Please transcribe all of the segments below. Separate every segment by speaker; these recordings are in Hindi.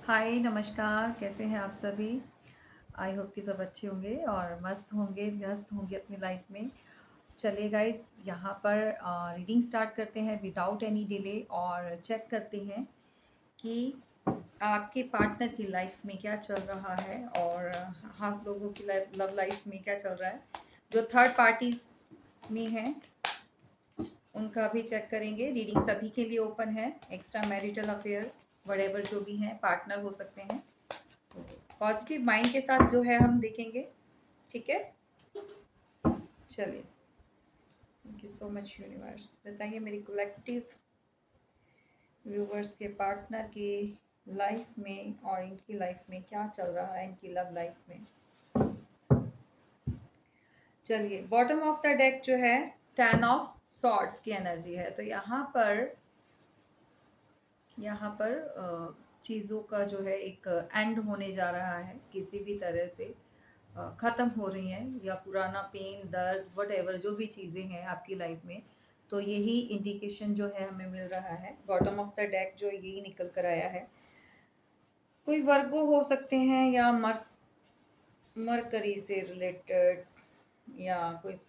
Speaker 1: हाय नमस्कार, कैसे हैं आप सभी। आई होप कि सब अच्छे होंगे और मस्त होंगे, व्यस्त होंगे अपनी लाइफ में। चलिए गाइस, यहाँ पर रीडिंग स्टार्ट करते हैं विदाउट एनी डिले और चेक करते हैं कि आपके पार्टनर की लाइफ में क्या चल रहा है और आप लोगों की लव लाइफ में क्या चल रहा है। जो थर्ड पार्टी में है उनका भी चेक करेंगे। रीडिंग सभी के लिए ओपन है। एक्स्ट्रा मैरिटल अफेयर वडेवर जो भी हैं पार्टनर हो सकते हैं। पॉजिटिव माइंड के साथ जो है हम देखेंगे। ठीक है, चलिए। Thank you so much universe. बताइए मेरी कलेक्टिव व्यूवर्स के पार्टनर की लाइफ में और इनकी लाइफ में क्या चल रहा है, इनकी लव लाइफ में। चलिए, बॉटम ऑफ द डेक जो है 10 ऑफ सॉर्ड्स की एनर्जी है। तो यहाँ पर चीज़ों का जो है एक एंड होने जा रहा है, किसी भी तरह से ख़त्म हो रही हैं, या पुराना पेन दर्द वट जो भी चीज़ें हैं आपकी लाइफ में। तो यही इंडिकेशन जो है हमें मिल रहा है। बॉटम ऑफ द डेक जो यही निकल कर आया है। कोई वर्गो हो सकते हैं या मरकरी से रिलेटेड, या कोई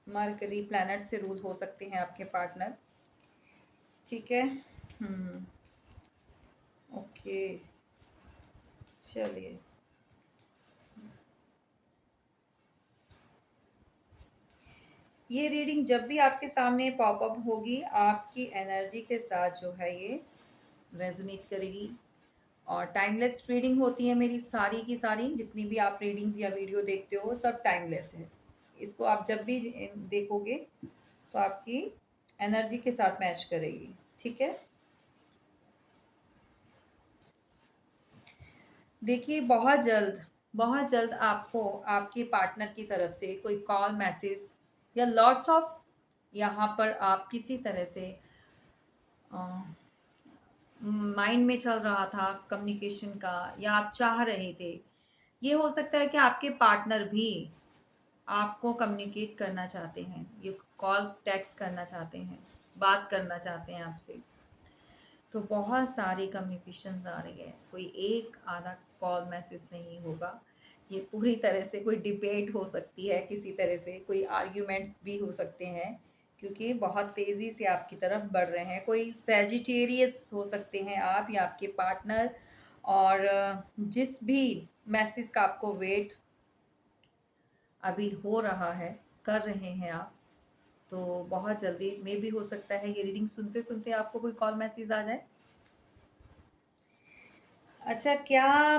Speaker 1: मरकरी प्लैनेट से रूल हो सकते हैं आपके पार्टनर। ठीक है। ओके, चलिए। ये रीडिंग जब भी आपके सामने पॉपअप होगी, आपकी एनर्जी के साथ जो है ये रेजोनेट करेगी। और टाइमलेस रीडिंग होती है मेरी सारी की सारी, जितनी भी आप रीडिंग्स या वीडियो देखते हो सब टाइमलेस है। इसको आप जब भी देखोगे तो आपकी एनर्जी के साथ मैच करेगी। ठीक है। देखिए, बहुत जल्द आपको आपके पार्टनर की तरफ से कोई कॉल मैसेज या लॉट्स ऑफ, यहाँ पर आप किसी तरह से माइंड में चल रहा था कम्युनिकेशन का, या आप चाह रहे थे। ये हो सकता है कि आपके पार्टनर भी आपको कम्युनिकेट करना चाहते हैं, ये कॉल टेक्स्ट करना चाहते हैं, बात करना चाहते हैं आपसे। तो बहुत सारी कम्युनिकेशंस आ रही है, कोई एक आधा कॉल मैसेज नहीं होगा। ये पूरी तरह से कोई डिबेट हो सकती है, किसी तरह से कोई आर्ग्यूमेंट्स भी हो सकते हैं, क्योंकि बहुत तेज़ी से आपकी तरफ बढ़ रहे हैं। कोई सैजिटेरियस हो सकते हैं आप या आपके पार्टनर। और जिस भी मैसेज का आपको वेट अभी हो रहा है, कर रहे हैं आप, तो बहुत जल्दी में भी हो सकता है ये रीडिंग सुनते सुनते आपको कोई कॉल मैसेज आ जाए। अच्छा, क्या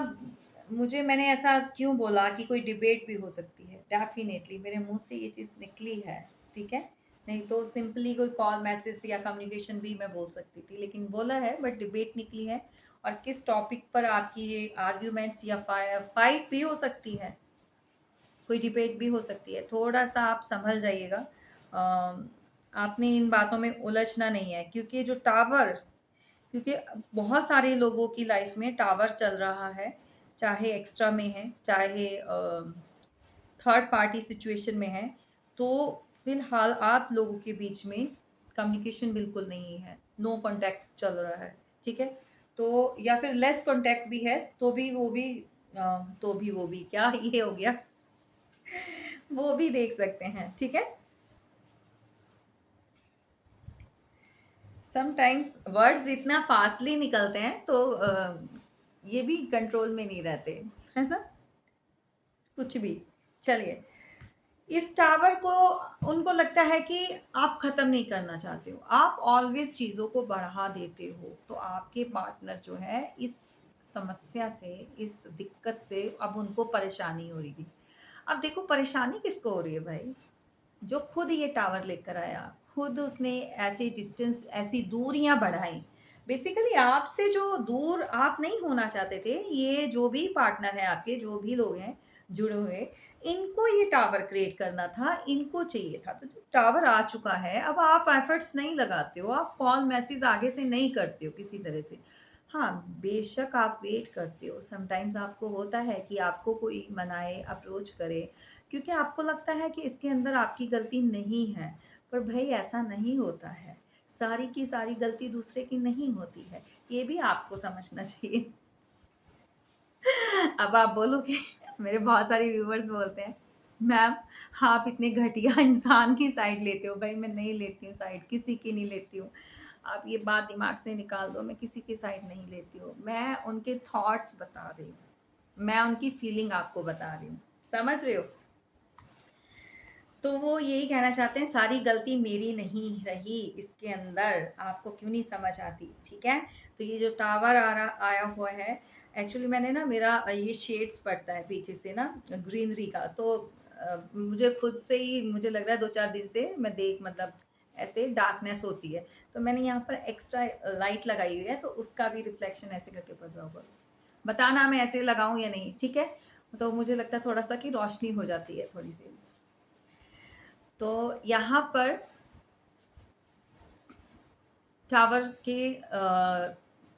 Speaker 1: मैंने ऐसा क्यों बोला कि कोई डिबेट भी हो सकती है? डेफ़िनेटली मेरे मुँह से ये चीज़ निकली है, ठीक है? नहीं तो सिंपली कोई कॉल, मैसेज या कम्युनिकेशन भी मैं बोल सकती थी, लेकिन बोला है बट डिबेट निकली है। और किस टॉपिक पर आपकी ये आर्ग्यूमेंट्स या फाइट भी हो सकती है, कोई डिबेट भी हो सकती है। थोड़ा-सा आप सँभल जाइएगा। आपने इन बातों में उलझना नहीं है, क्योंकि बहुत सारे लोगों की लाइफ में टावर चल रहा है, चाहे एक्स्ट्रा में है, चाहे थर्ड पार्टी सिचुएशन में है। तो फिलहाल आप लोगों के बीच में कम्युनिकेशन बिल्कुल नहीं है, नो कॉन्टैक्ट चल रहा है। ठीक है। तो या फिर लेस कॉन्टैक्ट भी है, तो भी क्या ये हो गया। वो भी देख सकते हैं। ठीक है। समटाइम्स वर्ड्स इतना फास्टली निकलते हैं, तो ये भी कंट्रोल में नहीं रहते, है ना, कुछ भी। चलिए, इस टावर को उनको लगता है कि आप ख़त्म नहीं करना चाहते हो, आप ऑलवेज़ चीज़ों को बढ़ा देते हो। तो आपके पार्टनर जो है इस समस्या से, इस दिक्कत से अब उनको परेशानी हो रही थी। अब देखो, परेशानी किसको हो रही है भाई? जो खुद ये टावर लेकर आया, खुद उसने ऐसी डिस्टेंस, ऐसी दूरियां बढ़ाई। बेसिकली आपसे जो दूर आप नहीं होना चाहते थे, ये जो भी पार्टनर है आपके, जो भी लोग हैं जुड़े हुए, इनको ये टावर क्रिएट करना था, इनको चाहिए था। तो जो टावर आ चुका है, अब आप एफर्ट्स नहीं लगाते हो, आप कॉल मैसेज आगे से नहीं करते हो किसी तरह से। हाँ, बेशक आप वेट करते हो, समटाइम्स आपको होता है कि आपको कोई मनाए, अप्रोच करे, क्योंकि आपको लगता है कि इसके अंदर आपकी गलती नहीं है। पर भई ऐसा नहीं होता है। सारी की सारी गलती दूसरे की नहीं होती है। ये भी आपको समझना चाहिए। अब आप बोलोगे, मेरे बहुत सारे व्यूवर्स बोलते हैं, मैम आप इतने घटिया इंसान की साइड लेते हो। भाई मैं नहीं लेती हूँ साइड, किसी की नहीं लेती हूँ। आप ये बात दिमाग से निकाल दो, मैं किसी की साइड नहीं लेती हूँ। मैं उनके थॉट्स बता रही हूँ, मैं उनकी फीलिंग आपको बता रही हूँ, समझ रहे हो? तो वो यही कहना चाहते हैं, सारी गलती मेरी नहीं रही इसके अंदर, आपको क्यों नहीं समझ आती, ठीक है? तो ये जो टावर आ रहा आया हुआ है, एक्चुअली मैंने ना, मेरा ये शेड्स पड़ता है पीछे से ना ग्रीनरी का, तो मुझे खुद से ही मुझे लग रहा है 2-4 दिन से मैं देख मतलब ऐसे डार्कनेस होती है, तो मैंने यहाँ पर एक्स्ट्रा लाइट लगाई हुई है, तो उसका भी रिफ्लेक्शन ऐसे करके पड़ रहा होगा। बताना मैं ऐसे लगाऊं या नहीं, ठीक है? तो मुझे लगता है थोड़ा सा कि रोशनी हो जाती है थोड़ी सी। तो यहाँ पर टावर के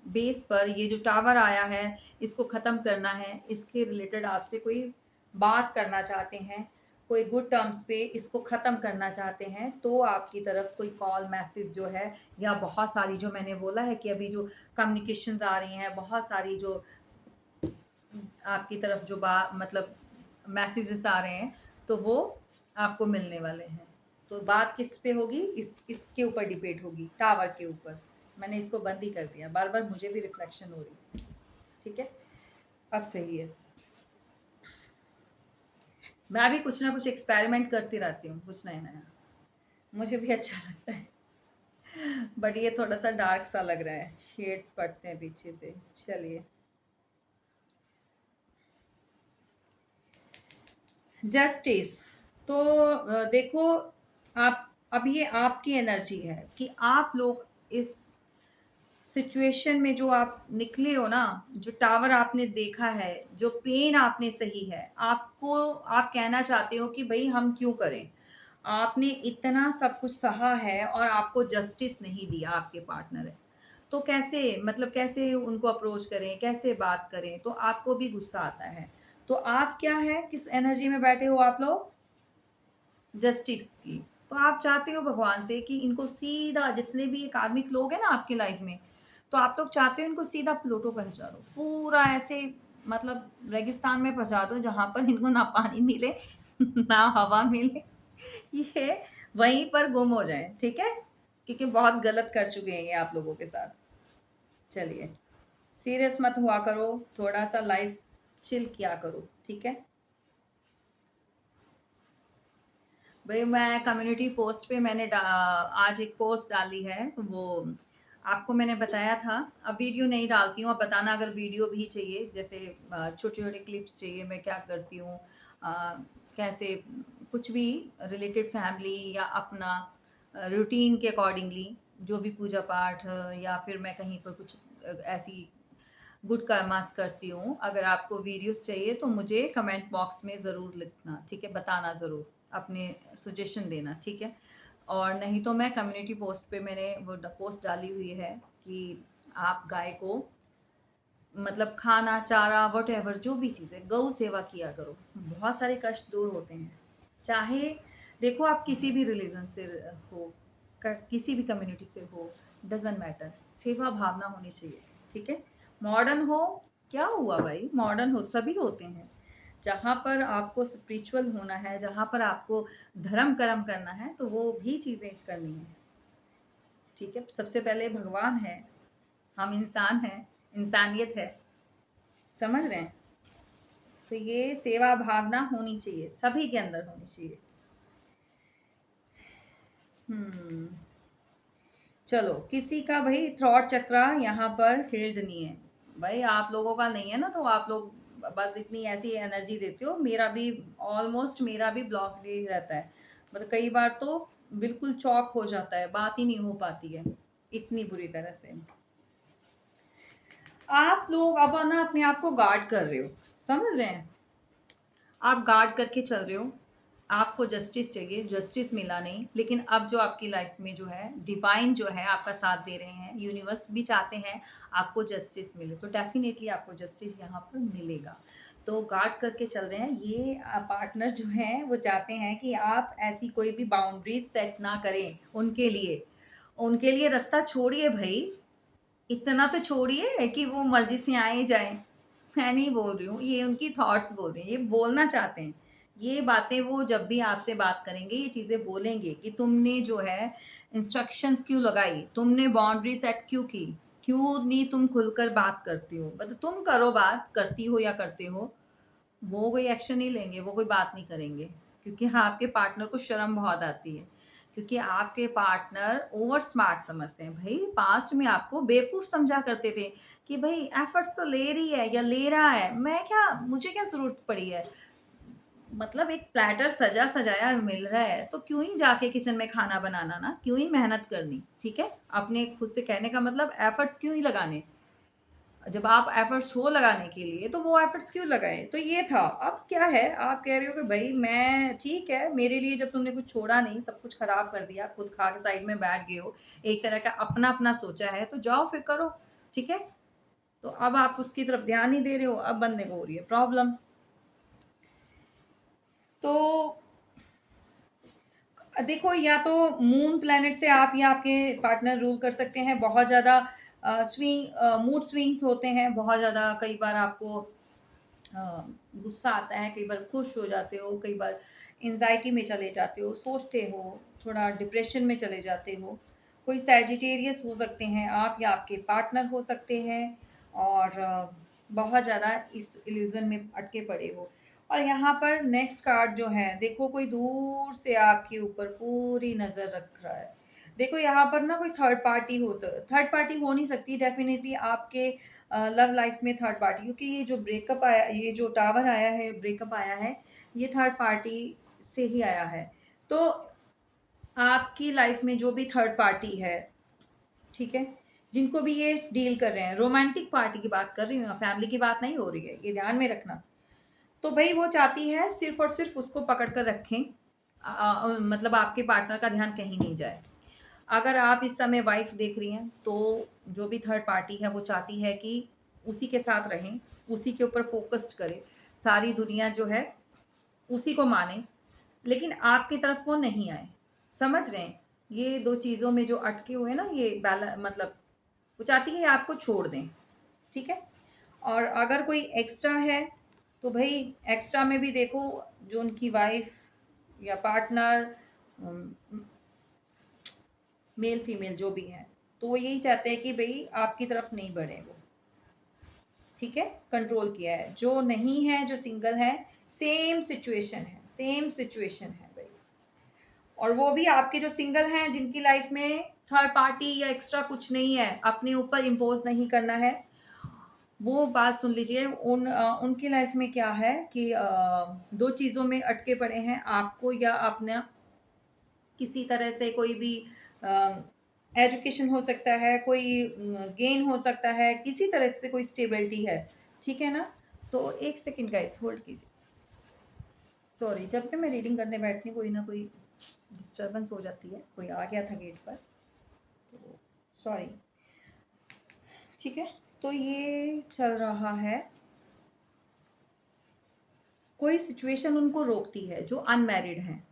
Speaker 1: बेस पर ये जो टावर आया है, इसको ख़त्म करना है, इसके रिलेटेड आपसे कोई बात करना चाहते हैं, कोई गुड टर्म्स पे इसको ख़त्म करना चाहते हैं, तो आपकी तरफ कोई कॉल मैसेज जो है, या बहुत सारी जो मैंने बोला है कि अभी जो कम्युनिकेशंस आ रही हैं, बहुत सारी जो आपकी तरफ जो मतलब मैसेजेस आ रहे हैं, तो वो आपको मिलने वाले हैं। तो बात किस पे होगी? इसके ऊपर डिबेट होगी, टावर के ऊपर। मैंने इसको बंद ही कर दिया, बार बार मुझे भी रिफ्लेक्शन हो रही है, ठीक है? अब सही है। मैं भी कुछ ना कुछ एक्सपेरिमेंट करती रहती हूँ, कुछ नया नया, मुझे भी अच्छा लगता है। बट ये थोड़ा सा डार्क सा लग रहा है, शेड्स पड़ते हैं पीछे से। चलिए, जस्टिस। तो देखो, आप, अब ये आपकी एनर्जी है कि आप लोग इस सिचुएशन में जो आप निकले हो ना, जो टावर आपने देखा है, जो पेन आपने सही है, आपको, आप कहना चाहते हो कि भाई हम क्यों करें? आपने इतना सब कुछ सहा है और आपको जस्टिस नहीं दिया आपके पार्टनर है। तो कैसे, मतलब कैसे उनको अप्रोच करें, कैसे बात करें? तो आपको भी गुस्सा आता है। तो आप क्या है, किस एनर्जी में बैठे हो आप लोग? जस्टिस की। तो आप चाहते हो भगवान से कि इनको सीधा, जितने भी ये कार्मिक लोग हैं ना आपकी लाइफ में, तो आप लोग चाहते हो इनको सीधा प्लूटो पहुँचा दो। पूरा ऐसे मतलब रेगिस्तान में पहुँचा दो, जहाँ पर इनको ना पानी मिले, ना हवा मिले। ये वहीं पर गुम हो जाएँ, ठीक है? क्योंकि बहुत गलत कर चुके हैं ये आप लोगों के साथ। चलिए, सीरियस मत हुआ करो, थोड़ा-सा लाइफ चिल किया करो, ठीक है? भाई मैं कम्युनिटी पोस्ट पे मैंने आज एक पोस्ट डाली है, वो आपको मैंने बताया था। अब वीडियो नहीं डालती हूँ, अब बताना अगर वीडियो भी चाहिए, जैसे छोटे छोटे क्लिप्स चाहिए, मैं क्या करती हूँ, कैसे कुछ भी रिलेटेड फैमिली या अपना रूटीन के अकॉर्डिंगली, जो भी पूजा पाठ या फिर मैं कहीं पर कुछ ऐसी गुड कर्मास करती हूँ। अगर आपको वीडियोस चाहिए तो मुझे कमेंट बॉक्स में ज़रूर लिखना, ठीक है? बताना ज़रूर, अपने सजेशन देना, ठीक है? और नहीं तो मैं कम्युनिटी पोस्ट पे मैंने वो पोस्ट डाली हुई है कि आप गाय को मतलब खाना, चारा, वॉटेवर जो भी चीज़ है, गौ सेवा किया करो। बहुत सारे कष्ट दूर होते हैं। चाहे देखो आप किसी भी रिलीजन से हो, किसी भी कम्युनिटी से हो, डजेंट मैटर, सेवा भावना होनी चाहिए, ठीक है? मॉडर्न हो, क्या हुआ भाई, मॉडर्न हो, सभी होते हैं। जहाँ पर आपको स्पिरिचुअल होना है, जहाँ पर आपको धर्म कर्म करना है, तो वो भी चीज़ें करनी है, ठीक है? सबसे पहले भगवान है, हम इंसान हैं, इंसानियत है, समझ रहे हैं? तो ये सेवा भावना होनी चाहिए, सभी के अंदर होनी चाहिए। हम्म। चलो, किसी का भाई थ्रॉट चक्रा यहाँ पर हिल्ड नहीं है। भाई आप लोगों का नहीं है ना, तो आप लोग बस इतनी ऐसी एनर्जी देते हो। मेरा भी ऑलमोस्ट, मेरा भी ब्लॉक ही रहता है, मतलब कई बार तो बिल्कुल चौक हो जाता है, बात ही नहीं हो पाती है, इतनी बुरी तरह से। आप लोग अब ना अपने आप को गार्ड कर रहे हो, समझ रहे हैं? आप गार्ड करके चल रहे हो, आपको जस्टिस चाहिए, जस्टिस मिला नहीं, लेकिन अब जो आपकी लाइफ में जो है डिवाइन जो है आपका साथ दे रहे हैं, यूनिवर्स भी चाहते हैं आपको जस्टिस मिले, तो डेफिनेटली आपको जस्टिस यहाँ पर मिलेगा। तो गार्ड करके चल रहे हैं ये पार्टनर जो हैं, वो चाहते हैं कि आप ऐसी कोई भी बाउंड्रीज सेट ना करें उनके लिए। उनके लिए रास्ता छोड़िए भाई, इतना तो छोड़िए कि वो मर्जी से आए जाएं। मैं नहीं बोल रही हूँ, ये उनकी थॉट्स बोल रही हैं, ये बोलना चाहते हैं। ये बातें वो जब भी आपसे बात करेंगे, ये चीज़ें बोलेंगे कि तुमने जो है इंस्ट्रक्शंस क्यों लगाई? तुमने बाउंड्री सेट क्यों की? क्यों नहीं तुम खुलकर बात करती हो? मतलब तुम करो बात, करती हो या करते हो, वो कोई एक्शन नहीं लेंगे, वो कोई बात नहीं करेंगे। क्योंकि हाँ, आपके पार्टनर को शर्म बहुत आती है। क्योंकि आपके पार्टनर ओवर स्मार्ट समझते हैं। भई पास्ट में आपको बेवकूफ़ समझा करते थे कि भई एफर्ट्स तो ले रही है या ले रहा है, मैं क्या मुझे क्या ज़रूरत पड़ी है? मतलब एक प्लैटर सजा-सजाया मिल रहा है, तो क्यों ही जाके किचन में खाना बनाना ना? क्यों ही मेहनत करनी, ठीक है? अपने खुद से कहने का मतलब एफर्ट्स क्यों ही लगाने? जब आप एफर्ट्स हो लगाने के लिए, तो वो एफर्ट्स क्यों लगाएँ? तो ये था। अब क्या है, आप कह रहे हो कि भई मैं ठीक है, मेरे लिए जब तुमने कुछ छोड़ा नहीं, सब कुछ खराब कर दिया, खुद खा के साइड में बैठ गए हो, एक तरह का अपना-अपना सोचा है, तो जाओ फिर करो, ठीक है? तो अब आप उसकी तरफ ध्यान नहीं दे रहे हो, अब बंदे को हो रही है प्रॉब्लम। तो देखो, या तो मून प्लैनेट से आप या आपके पार्टनर रूल कर सकते हैं। बहुत ज़्यादा मूड स्विंग्स होते हैं, बहुत ज़्यादा कई बार आपको गुस्सा आता है, कई बार खुश हो जाते हो, कई बार एंग्ज़ायटी में चले जाते हो, सोचते हो, थोड़ा डिप्रेशन में चले जाते हो। कोई सैजिटेरियस हो सकते हैं आप या आपके पार्टनर हो सकते हैं और बहुत ज़्यादा इस इल्यूज़न में अटके पड़े हो। और यहाँ पर नेक्स्ट कार्ड जो है, देखो कोई दूर से आपके ऊपर पूरी नज़र रख रहा है। देखो यहाँ पर ना कोई थर्ड पार्टी हो नहीं सकती डेफ़िनिटली आपके लव लाइफ में थर्ड पार्टी, क्योंकि ये जो ब्रेकअप आया, ये जो टावर आया है, ब्रेकअप आया है, ये थर्ड पार्टी से ही आया है। तो आपकी लाइफ में जो भी थर्ड पार्टी है, ठीक है? जिनको भी ये डील कर रहे हैं, रोमांटिक पार्टी की बात कर रही हूँ, फैमिली की बात नहीं हो रही है, ये ध्यान में रखना। तो भई वो चाहती है सिर्फ़ और सिर्फ़ उसको पकड़ कर रखें। मतलब आपके पार्टनर का ध्यान कहीं नहीं जाए। अगर आप इस समय वाइफ़ देख रही हैं, तो जो भी थर्ड पार्टी है वो चाहती है कि उसी के साथ रहें, उसी के ऊपर फ़ोकस्ड करें। सारी दुनिया जो है उसी को माने, लेकिन आपकी तरफ वो नहीं आए। समझ रहे हैं? ये 2 चीज़ों में जो अटके हुए हैं ना, ये मतलब वो चाहती है आपको छोड़ दें, ठीक है? और अगर कोई एक्स्ट्रा है, तो भई एक्स्ट्रा में भी देखो, जो उनकी वाइफ़ या पार्टनर उम मेल फीमेल जो भी हैं, तो वो यही चाहते हैं कि भई आपकी तरफ नहीं बढ़े वो, ठीक है? कंट्रोल किया है। जो नहीं है, जो सिंगल है, सेम सिचुएशन है भई। और वो भी आपके जो सिंगल हैं, जिनकी लाइफ़ में थर्ड पार्टी या एक्स्ट्रा कुछ नहीं है, अपने ऊपर इम्पोज़ नहीं करना है, वो बात सुन लीजिए। उनकी लाइफ़ में क्या है कि 2 चीज़ों में अटके पड़े हैं, आपको या अपना किसी तरह से कोई भी अ, एजुकेशन हो सकता है, कोई गेन हो सकता है, किसी तरह से कोई स्टेबिलिटी है, ठीक है ना? तो 1 सेकंड गाइस होल्ड कीजिए। सॉरी, जब भी मैं रीडिंग करने बैठती हूँ, कोई ना कोई डिस्टर्बेंस हो जाती है, कोई आ गया था गेट पर, तो सॉरी, ठीक है? तो ये चल रहा है, कोई सिचुएशन उनको रोकती है जो अनमैरिड हैं।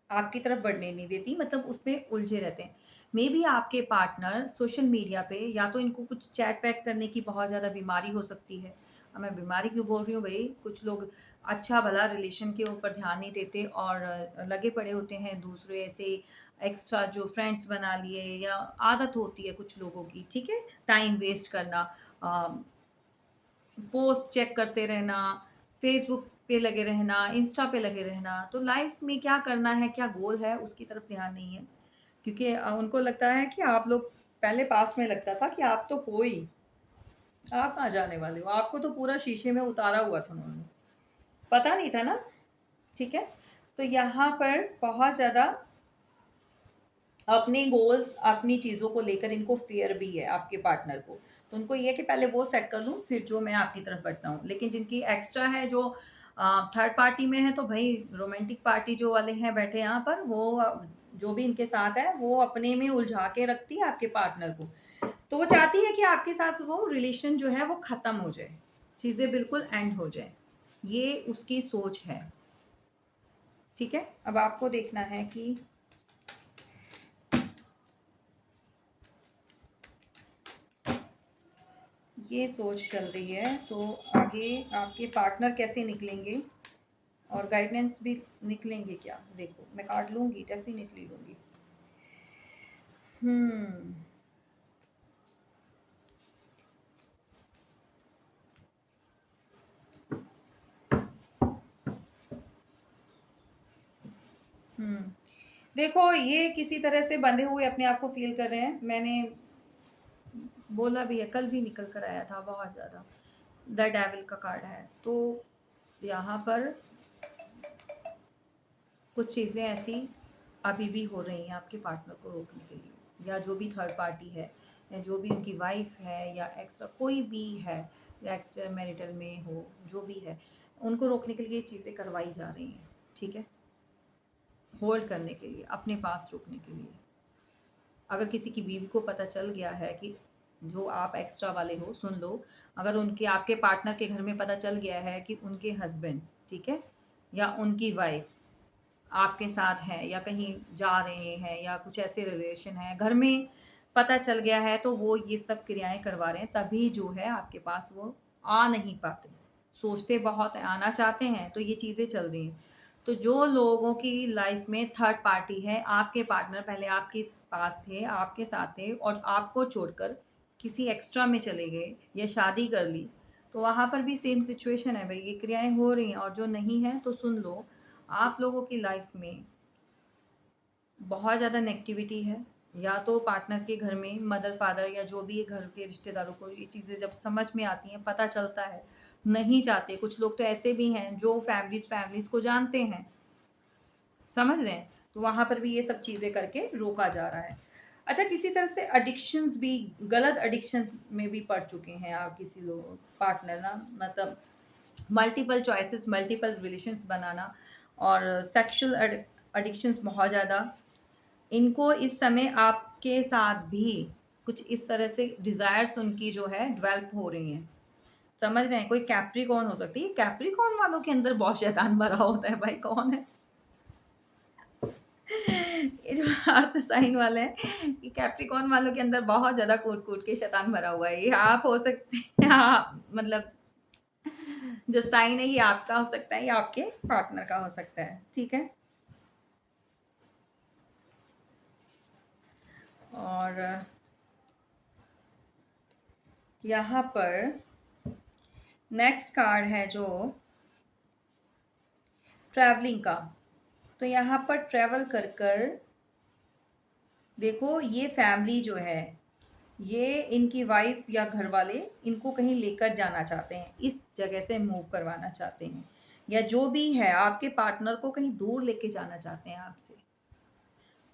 Speaker 1: आपकी तरफ बढ़ने नहीं देती, मतलब उसमें उलझे रहते हैं। मेबी आपके पार्टनर सोशल मीडिया पे, या तो इनको कुछ चैट वैट करने की बहुत ज़्यादा बीमारी हो सकती है। अब मैं बीमारी क्यों बोल रही हूँ भई, कुछ लोग अच्छा भला रिलेशन के ऊपर ध्यान नहीं देते और लगे पड़े होते हैं दूसरे ऐसे एक्स्ट्रा जो फ्रेंड्स बना लिए, या आदत होती है कुछ लोगों की, ठीक है? टाइम वेस्ट करना, अ, पोस्ट चेक करते रहना, फ़ेसबुक पे लगे रहना, इंस्टा पे लगे रहना, तो लाइफ़ में क्या करना है, क्या गोल है, उसकी तरफ ध्यान नहीं है। क्योंकि उनको लगता है कि आप लोग, पहले पास्ट में लगता था कि आप तो हो ही, आप कहाँ जाने वाले हो? आपको तो पूरा शीशे में उतारा हुआ था उन्होंने, पता नहीं था ना, ठीक है? तो यहाँ पर बहुत ज़्यादा अपने गोल्स, अपनी चीज़ों को लेकर इनको फ़ियर भी है आपके पार्टनर को। तो उनको ये है कि पहले वो सेट कर लूँ, फिर जो मैं आपकी तरफ बढ़ता हूँ। लेकिन जिनकी एक्स्ट्रा है, जो थर्ड पार्टी में है, तो भई रोमांटिक पार्टी जो वाले हैं बैठे यहाँ पर, वो जो भी इनके साथ है, वो अपने में उलझा के रखती है आपके पार्टनर को। तो वो चाहती है कि आपके साथ वो रिलेशन जो है वो ख़त्म हो जाए, चीज़ें बिल्कुल एंड हो जाएँ। ये उसकी सोच है, ठीक है? अब आपको देखना है कि ये सोच चल रही है, तो आगे आपके पार्टनर कैसे निकलेंगे और गाइडेंस भी निकलेंगे क्या? देखो मैं कार्ड लूँगी, डेफिनेटली लूँगी। हम्म हम्म देखो, ये किसी तरह से बंधे हुए अपने आप को फील कर रहे हैं। मैंने बोला भी है, कल भी निकल कर आया था बहुत ज़्यादा। द डेविल का कार्ड है, तो यहाँ पर कुछ चीज़ें ऐसी अभी भी हो रही हैं आपके पार्टनर को रोकने के लिए, या जो भी थर्ड पार्टी है, या जो भी उनकी वाइफ है, या एक्स्ट्रा कोई भी है, या एक्स्ट्रा मैरिटल में हो, जो भी है, उनको रोकने के लिए चीज़ें करवाई जा रही हैं। ठीक है, होल्ड करने के लिए, अपने पास रोकने के लिए। अगर किसी की बीवी को पता चल गया है कि जो आप एक्स्ट्रा वाले हो, सुन लो, अगर उनके आपके पार्टनर के घर में पता चल गया है कि उनके हस्बैंड, ठीक है, या उनकी वाइफ आपके साथ हैं या कहीं जा रहे हैं या कुछ ऐसे रिलेशन है घर में, पता चल गया है, तो वो ये सब क्रियाएं करवा रहे हैं, तभी जो है आपके पास वो आ नहीं पाते। सोचते बहुत हैं, आना चाहते हैं, तो ये चीज़ें चल रही हैं। तो जो लोगों की लाइफ में थर्ड पार्टी है, आपके पार्टनर पहले आपके पास थे, आपके साथ थे, और आपको छोड़कर किसी एक्स्ट्रा में चले गए या शादी कर ली, तो वहाँ पर भी सेम सिचुएशन है भाई, ये क्रियाएं हो रही हैं। और जो नहीं है तो सुन लो, आप लोगों की लाइफ में बहुत ज़्यादा नेगेटिविटी है, या तो पार्टनर के घर में मदर फादर या जो भी घर के रिश्तेदारों को ये चीज़ें जब समझ में आती हैं, पता चलता है, नहीं चाहते। कुछ लोग तो ऐसे भी हैं जो फैमिलीज़ को जानते हैं, समझ रहे हैं, तो वहाँ पर भी ये सब चीज़ें करके रोका जा रहा है। अच्छा, किसी तरह से एडिक्शंस भी, गलत एडिक्शंस में भी पड़ चुके हैं आप किसी लोग पार्टनर ना, मतलब मल्टीपल चॉइसेस, मल्टीपल रिलेशंस बनाना, और सेक्सुअल एडिक्शंस बहुत ज़्यादा। इनको इस समय आपके साथ भी कुछ इस तरह से डिज़ायर्स उनकी जो है डेवलप हो रही हैं, समझ रहे हैं? कोई कैप्रिकॉर्न हो सकती है, कैप्रिकॉर्न वालों के अंदर बहुत शैतान भरा होता है भाई, कौन है? ये जो अर्थ साइन वाले हैं, ये कैप्रिकॉर्न वालों के अंदर बहुत ज़्यादा कूट-कूट के शैतान भरा हुआ है। ये आप हो सकते हैं, हाँ, मतलब जो साइन है ये आपका हो सकता है या आपके पार्टनर का हो सकता है, ठीक है? और यहाँ पर नेक्स्ट कार्ड है जो ट्रैवलिंग का। तो यहाँ पर ट्रैवल कर कर देखो, ये फैमिली जो है, ये इनकी वाइफ या घर वाले इनको कहीं लेकर जाना चाहते हैं, इस जगह से मूव करवाना चाहते हैं, या जो भी है आपके पार्टनर को कहीं दूर लेके जाना चाहते हैं आपसे,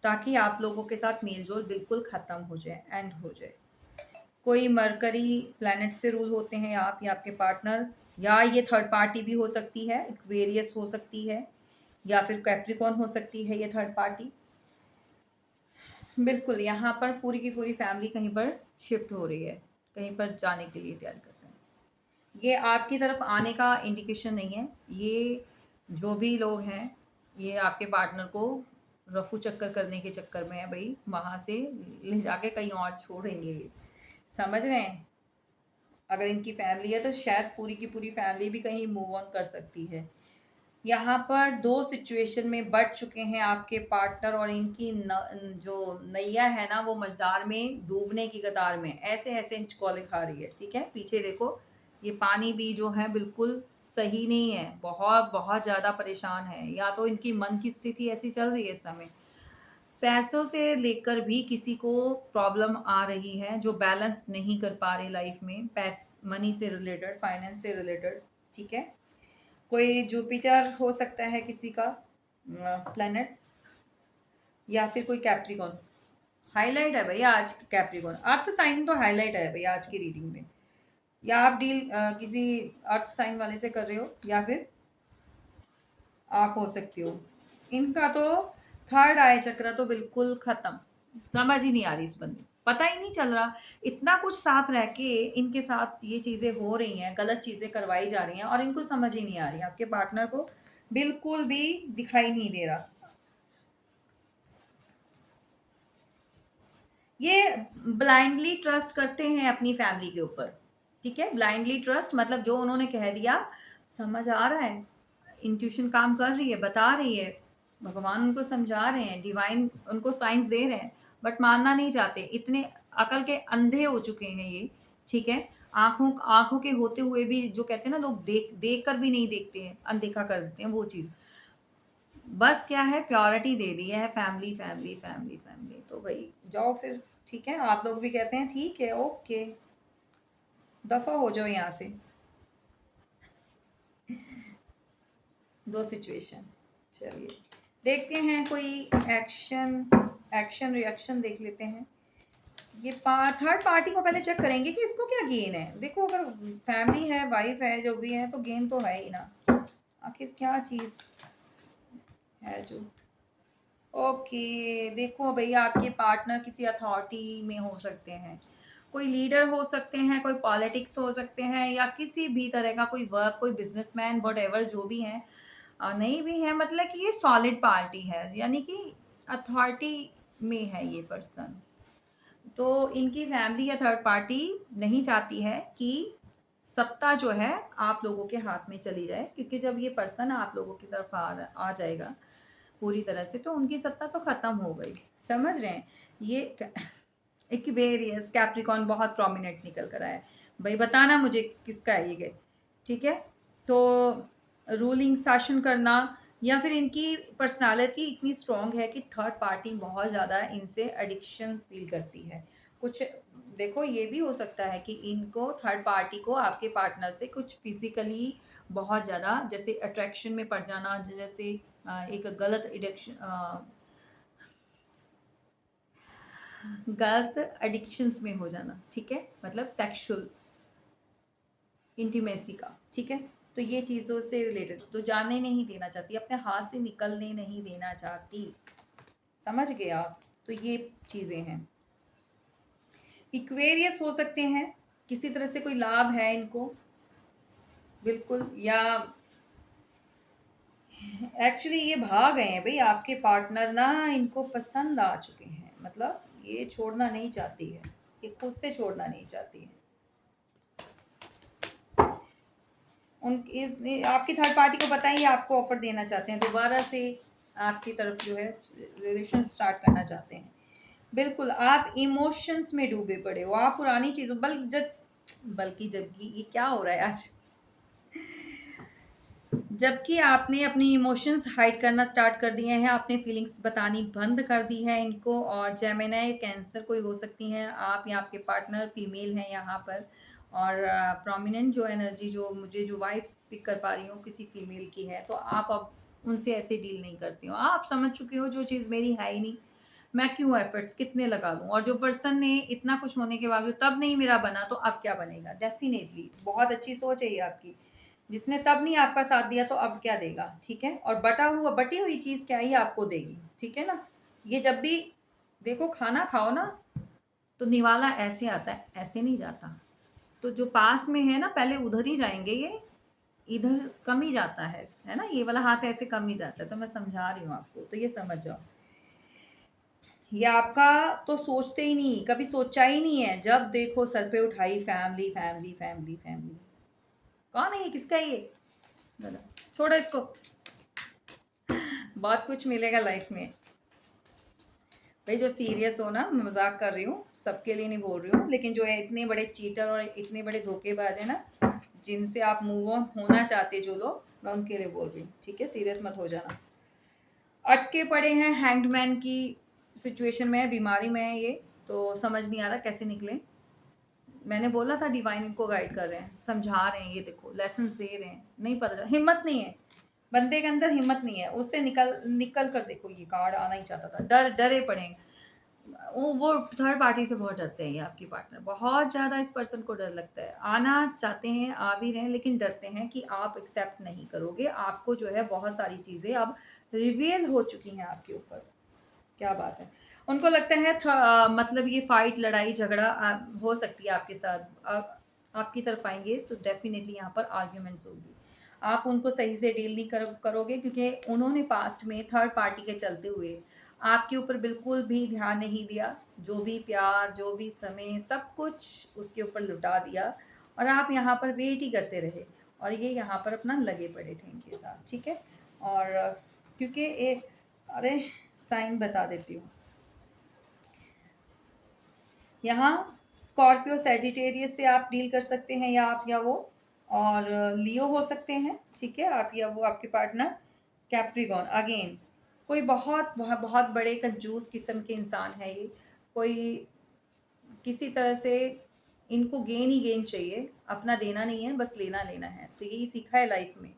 Speaker 1: ताकि आप लोगों के साथ मेल जोल बिल्कुल ख़त्म हो जाए, एंड हो जाए। कोई मरकरी प्लैनेट से रूल होते हैं आप या आपके पार्टनर, या ये थर्ड पार्टी भी हो सकती है, एक्वेरियस हो सकती है, या फिर कैप्रिकॉर्न हो सकती है ये थर्ड पार्टी। बिल्कुल, यहाँ पर पूरी की पूरी फैमिली कहीं पर शिफ्ट हो रही है, कहीं पर जाने के लिए तैयारी कर रहे हैं। ये आपकी तरफ आने का इंडिकेशन नहीं है। ये जो भी लोग हैं, ये आपके पार्टनर को रफू चक्कर करने के चक्कर में है भई, वहाँ से ले जाके कहीं और छोड़ेंगे ये। समझ रहे हैं? अगर इनकी फैमिली है तो शायद पूरी की पूरी फैमिली भी कहीं मूव ऑन कर सकती है। यहाँ पर 2 सिचुएशन में बँट चुके हैं आपके पार्टनर, और इनकी जो नैया है ना, वो मझधार में डूबने की कतार में ऐसे-ऐसे हिचकोले खा रही है, ठीक है? पीछे देखो, ये पानी भी जो है बिल्कुल सही नहीं है, बहुत ज़्यादा परेशान है, या तो इनकी मन की स्थिति ऐसी चल रही है इस समय। पैसों से लेकर भी किसी को प्रॉब्लम आ रही है, जो बैलेंस नहीं कर पा रहे लाइफ में, मनी से रिलेटेड, फाइनेंस से रिलेटेड, ठीक है? कोई जुपिटर हो सकता है किसी का प्लैनेट, या फिर कोई कैप्रिकॉन हाईलाइट है भैया आज। कैप्रिकॉन अर्थ साइन तो हाईलाइट है भैया आज की रीडिंग में। या आप डील किसी अर्थ साइन वाले से कर रहे हो, या फिर आप हो सकती हो। इनका तो थर्ड आई चक्र तो बिल्कुल खत्म, समझ ही नहीं आ रही इस बंदी, पता ही नहीं चल रहा। इतना कुछ साथ रह के इनके साथ ये चीज़ें हो रही हैं, गलत चीज़ें करवाई जा रही हैं, और इनको समझ ही नहीं आ रही। आपके पार्टनर को बिल्कुल भी दिखाई नहीं दे रहा। ये ब्लाइंडली ट्रस्ट करते हैं अपनी फैमिली के ऊपर, ठीक है। ब्लाइंडली ट्रस्ट मतलब जो उन्होंने कह दिया समझ आ रहा है, इंट्यूशन काम कर रही है, बता रही है, भगवान उनको समझा रहे हैं, डिवाइन उनको साइंस दे रहे हैं, बट मानना नहीं चाहते, इतने अकल के अंधे हो चुके हैं ये। ठीक है। आंखों आंखों के होते हुए भी जो कहते हैं ना, लोग देख देख कर भी नहीं देखते हैं, अनदेखा कर देते हैं वो चीज़। बस क्या है, प्योरिटी दे दी है, फैमिली फैमिली फैमिली फैमिली, तो भाई जाओ फिर। ठीक है। आप लोग भी कहते हैं ठीक है, ओके, दफा हो जाओ यहाँ से। दो सिचुएशन। चलिए देखते हैं कोई एक्शन, एक्शन रिएक्शन देख लेते हैं। ये थर्ड पार्टी को पहले चेक करेंगे कि इसको क्या गेन है। देखो अगर फैमिली है, वाइफ है, जो भी है, तो गेन तो है ही ना। आखिर क्या चीज़ है जो, ओके देखो भाई, आपके पार्टनर किसी अथॉरिटी में हो सकते हैं, कोई लीडर हो सकते हैं, कोई पॉलिटिक्स हो सकते हैं, या किसी भी तरह का कोई वर्क, कोई बिजनेसमैन, वट जो भी हैं। नहीं भी है मतलब कि ये सॉलिड पार्टी है, यानी कि अथॉरिटी में है ये पर्सन। तो इनकी फैमिली या थर्ड पार्टी नहीं चाहती है कि सत्ता जो है आप लोगों के हाथ में चली जाए, क्योंकि जब ये पर्सन आप लोगों की तरफ आ जाएगा पूरी तरह से, तो उनकी सत्ता तो ख़त्म हो गई। समझ रहे हैं। ये एक्वेरियस कैप्रिकॉन बहुत प्रोमिनेंट निकल कर आया है। भाई बताना मुझे किसका है ये। ठीक है। तो रूलिंग शासन करना, या फिर इनकी पर्सनालिटी इतनी स्ट्रॉन्ग है कि थर्ड पार्टी बहुत ज़्यादा इनसे एडिक्शन फील करती है। कुछ देखो, ये भी हो सकता है कि इनको थर्ड पार्टी को आपके पार्टनर से कुछ फिजिकली बहुत ज़्यादा, जैसे अट्रैक्शन में पड़ जाना, जैसे एक गलत एडिक्शन, गलत एडिक्शंस में हो जाना। ठीक है। मतलब सेक्सुअल इंटीमेसी का। ठीक है। तो ये चीज़ों से रिलेटेड तो जाने नहीं देना चाहती, अपने हाथ से निकलने नहीं देना चाहती। समझ गए आप। तो ये चीज़ें हैं। इक्वेरियस हो सकते हैं, किसी तरह से कोई लाभ है इनको, बिल्कुल। या एक्चुअली ये भाग गए हैं भाई, आपके पार्टनर ना इनको पसंद आ चुके हैं, मतलब ये छोड़ना नहीं चाहती है, ये खुद से छोड़ना नहीं चाहती है। आपकी थर्ड पार्टी को पता ही आपको ऑफर देना चाहते हैं, दोबारा से आपकी तरफ जो है रिलेशन स्टार्ट करना चाहते हैं। बिल्कुल आप इमोशंस में डूबे पड़े हो, आप पुरानी चीज़ों बल्कि जबकि ये क्या हो रहा है आज, जबकि आपने अपनी इमोशंस हाइड करना स्टार्ट कर दिए हैं, आपने फीलिंग्स बतानी बंद कर दी है इनको। और जेमिनी कैंसर कोई हो सकती हैं आप, या आपके पार्टनर फीमेल हैं यहाँ पर। और प्रोमिनेंट जो एनर्जी जो मुझे जो वाइफ पिक कर पा रही हूँ किसी फीमेल की है, तो आप अब उनसे ऐसे डील नहीं करती हो। आप समझ चुके हो जो चीज़ मेरी है ही नहीं, मैं क्यों एफर्ट्स कितने लगा लूँ। और जो पर्सन ने इतना कुछ होने के बावजूद तब नहीं मेरा बना, तो अब क्या बनेगा। डेफिनेटली बहुत अच्छी सोच है ये आपकी, जिसने तब नहीं आपका साथ दिया तो अब क्या देगा। ठीक है। और बटी हुई चीज़ क्या ही आपको देगी। ठीक है ना। ये जब भी देखो खाना खाओ ना, तो निवाला ऐसे आता है, ऐसे नहीं जाता। तो जो पास में है ना, पहले उधर ही जाएंगे, ये इधर कम ही जाता है ना, ये वाला हाथ ऐसे कम ही जाता है। तो मैं समझा रही हूँ आपको, तो ये समझ जाओ। ये आपका तो सोचते ही नहीं, कभी सोचा ही नहीं है, जब देखो सर पे उठाई फैमिली फैमिली फैमिली फैमिली। कौन है ये, किसका है ये, छोड़ो इसको, बहुत कुछ मिलेगा लाइफ में। भाई जो सीरियस हो ना, मैं मजाक कर रही हूँ, सबके लिए नहीं बोल रही हूँ, लेकिन जो है इतने बड़े चीटर और इतने बड़े धोखेबाज है ना, जिनसे आप मूव ऑन होना चाहते जो लोग, मैं उनके लिए बोल रही हूँ। ठीक है। सीरियस मत हो जाना। अटके पड़े हैं, हैंग्ड मैन की सिचुएशन में है, बीमारी में है ये, तो समझ नहीं आ रहा कैसे निकले। मैंने बोला था डिवाइन इनको गाइड कर रहे हैं, समझा रहे हैं, ये देखो लेसन दे रहे हैं, नहीं पता, हिम्मत नहीं है बंदे के अंदर, हिम्मत नहीं है, उससे निकल निकल कर देखो, ये कार्ड आना ही चाहता था, डरे पड़े हैं। वो थर्ड पार्टी से बहुत डरते हैं, ये आपकी पार्टनर बहुत ज़्यादा इस पर्सन को डर लगता है। आना चाहते हैं, आ भी रहे हैं, लेकिन डरते हैं कि आप एक्सेप्ट नहीं करोगे, आपको जो है बहुत सारी चीज़ें अब रिवील हो चुकी हैं आपके ऊपर। क्या बात है। उनको लगता है मतलब ये फाइट, लड़ाई झगड़ा हो सकती है आपके साथ। आपकी तरफ आएंगे तो डेफिनेटली यहाँ पर आर्ग्यूमेंट्स होगी, आप उनको सही से डील नहीं करोगे, क्योंकि उन्होंने पास्ट में थर्ड पार्टी के चलते हुए आपके ऊपर बिल्कुल भी ध्यान नहीं दिया, जो भी प्यार, जो भी समय, सब कुछ उसके ऊपर लुटा दिया। और आप यहाँ पर वेट ही करते रहे और ये यहाँ पर अपना लगे पड़े थे इनके साथ, ठीक है। और क्योंकि एक अरे साइन बता देती हूँ, यहाँ स्कॉर्पियो सैजिटेरियस से आप डील कर सकते हैं, या आप या वो, और लियो हो सकते हैं, ठीक है, आप या वो आपके पार्टनर। कैप्रिकॉर्न अगेन कोई बहुत बहुत बहुत बड़े कंजूस किस्म के इंसान है ये, कोई किसी तरह से इनको गेन ही गेन चाहिए, अपना देना नहीं है, बस लेना लेना है, तो यही सीखा है लाइफ में।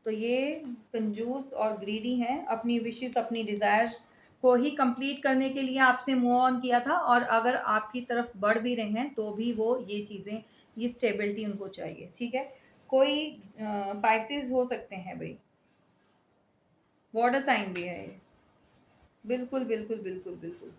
Speaker 1: तो ये कंजूस और ग्रीडी हैं, अपनी विशेस अपनी डिज़ायर्स को ही कंप्लीट करने के लिए आपसे मूव ऑन किया था, और अगर आपकी तरफ बढ़ भी रहे हैं तो भी वो ये चीज़ें, ये स्टेबिलिटी उनको चाहिए, ठीक है। कोई पाइसेस हो सकते हैं भाई, वाटर साइन भी है ये, बिल्कुल बिल्कुल बिल्कुल बिल्कुल।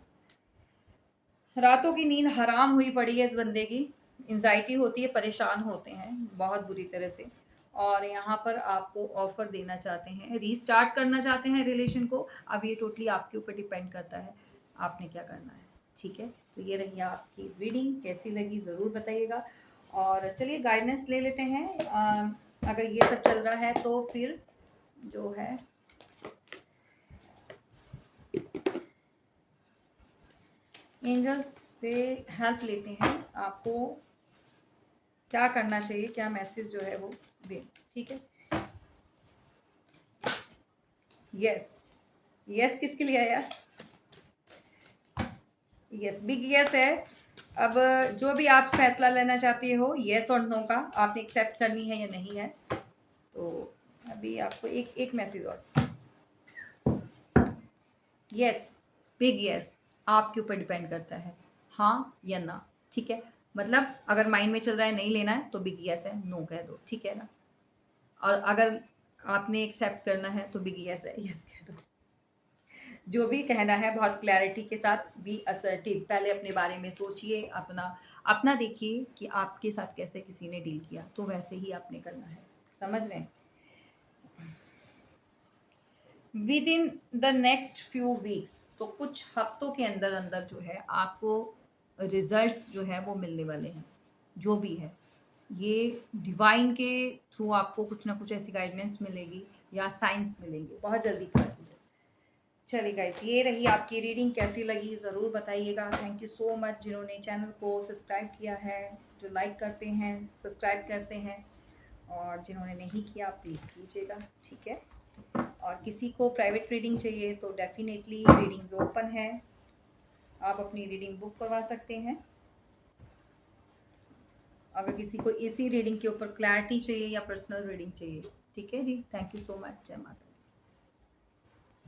Speaker 1: रातों की नींद हराम हुई पड़ी है इस बंदे की, एंजाइटी होती है, परेशान होते हैं बहुत बुरी तरह से, और यहाँ पर आपको ऑफ़र देना चाहते हैं, रीस्टार्ट करना चाहते हैं रिलेशन को। अब ये टोटली आपके ऊपर डिपेंड करता है आपने क्या करना है, ठीक है। तो ये रही आपकी रीडिंग, कैसी लगी ज़रूर बताइएगा। और चलिए गाइडेंस ले लेते हैं। अगर ये सब चल रहा है तो फिर जो है एंजल्स से हेल्प लेते हैं, आपको क्या करना चाहिए, क्या मैसेज जो है वो दें, ठीक है। यस, यस किसके लिए है यार, यस बिग यस है। अब जो भी आप फैसला लेना चाहती हो, यस और नो का, आपने एक्सेप्ट करनी है या नहीं है। तो अभी आपको एक एक मैसेज और, यस बिग यस, आपके ऊपर डिपेंड करता है, हाँ या ना, ठीक है। मतलब अगर माइंड में चल रहा है नहीं लेना है तो बिग यस है, नो कह दो, ठीक है ना। और अगर आपने एक्सेप्ट करना है तो बिग यस है, यस कह दो। जो भी कहना है बहुत क्लैरिटी के साथ, बी असर्टिव, पहले अपने बारे में सोचिए, अपना अपना देखिए कि आपके साथ कैसे किसी ने डील किया, तो वैसे ही आपने करना है, समझ रहे हैं। With in the next few weeks, तो कुछ हफ्तों के अंदर अंदर जो है आपको रिजल्ट्स जो है वो मिलने वाले हैं, जो भी है ये डिवाइन के थ्रू आपको कुछ ना कुछ ऐसी गाइडेंस मिलेगी या साइंस मिलेंगे, बहुत जल्दी पता चलेगा। चलिए गाइस, ये रही आपकी रीडिंग, कैसी लगी ज़रूर बताइएगा। थैंक यू सो मच जिन्होंने चैनल को सब्सक्राइब किया है, जो लाइक करते हैं, सब्सक्राइब करते हैं, और जिन्होंने नहीं किया प्लीज़ कीजिएगा, ठीक है। और किसी को प्राइवेट रीडिंग चाहिए तो डेफिनेटली रीडिंग्स ओपन है, आप अपनी रीडिंग बुक करवा सकते हैं। अगर किसी को इसी रीडिंग के ऊपर क्लैरिटी चाहिए या पर्सनल रीडिंग चाहिए, ठीक है जी। थैंक यू सो मच, जय माता।